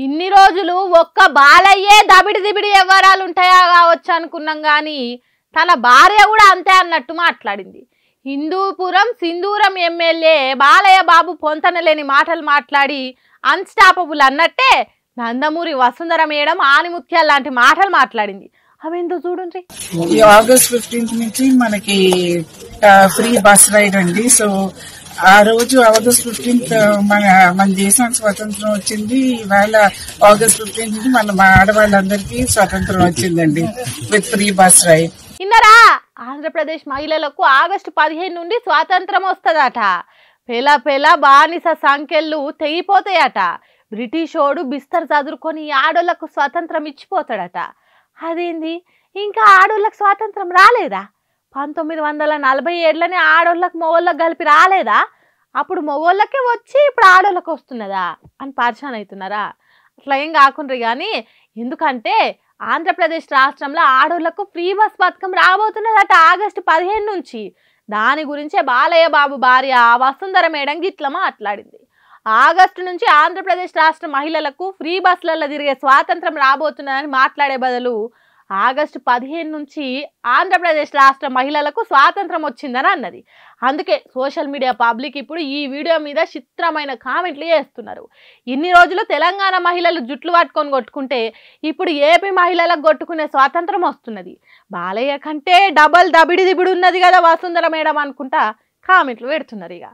ఇన్ని రోజులు ఒక్క బాలయ్యే దబిడి దిబిడి వ్యవహారాలు ఉంటాయా కావచ్చు అనుకున్నాం కానీ తన భార్య కూడా అంతే అన్నట్టు మాట్లాడింది. హిందూపురం సింధూరం ఎమ్మెల్యే బాలయ్య బాబు పొంతనలేని మాటలు మాట్లాడి అన్స్టాపబుల్ అన్నట్టే నందమూరి వసుంధర మేడం ఆనిముత్యాల లాంటి మాటలు మాట్లాడింది. అవేందో చూడండి. ఈ ఆగస్ట్ 15 నుంచి మనకి ఫ్రీ బస్ రైడ్ అండి. సో ఆ రోజు ఆగస్ట్ 15 మన దేశానికి స్వతంత్రం వచ్చింది. ఇవాళ ఆగస్ట్ 15 నుంచి మన ఆడవాళ్ళందరికీ స్వతంత్రం వచ్చిందండి విత్ ఫ్రీ బస్ రైడ్. ఇన్నరా ఆంధ్రప్రదేశ్ మహిళలకు ఆగస్టు 15 నుండి స్వాతంత్రం వస్తుందట. పెల బానిస సంఖ్యలు తెగిపోతాయట. బ్రిటిషోడు బిస్తర్ చదువుకొని ఆడోళ్లకు స్వాతంత్రం ఇచ్చిపోతాడట. అదేంది, ఇంకా ఆడోళ్ళకి స్వాతంత్రం రాలేదా? 1947లోనే ఆడోళ్ళకి మొగోళ్ళకి కలిపి రాలేదా? అప్పుడు మొగోళ్ళకే వచ్చి ఇప్పుడు ఆడోళ్ళకి వస్తున్నదా అని పరిశాన్ అవుతున్నారా? అట్లా ఏం కాకుండా కానీ, ఎందుకంటే ఆంధ్రప్రదేశ్ రాష్ట్రంలో ఆడోళ్లకు ఫ్రీ బస్ పథకం రాబోతున్నదట ఆగస్టు 15 నుంచి. దాని గురించే బాలయ్య బాబు భార్య వసుంధర మేడం గిట్ల మాట్లాడింది. ఆగస్టు నుంచి ఆంధ్రప్రదేశ్ రాష్ట్ర మహిళలకు ఫ్రీ బస్సులలో తిరిగే స్వాతంత్రం రాబోతున్నదని మాట్లాడే బదులు ఆగస్టు 15 నుంచి ఆంధ్రప్రదేశ్ రాష్ట్ర మహిళలకు స్వాతంత్రం వచ్చిందని అన్నది. అందుకే సోషల్ మీడియా పబ్లిక్ ఇప్పుడు ఈ వీడియో మీద చిత్రమైన కామెంట్లు చేస్తున్నారు. ఇన్ని రోజులు తెలంగాణ మహిళలు జుట్లు పట్టుకొని కొట్టుకుంటే ఇప్పుడు ఏపీ మహిళలకు కొట్టుకునే స్వాతంత్రం వస్తున్నది. బాలయ్య కంటే డబల్ దబిడి దిబిడి ఉన్నది కదా వసుంధర మేడం అనుకుంటా కామెంట్లు పెడుతున్నారు. ఇక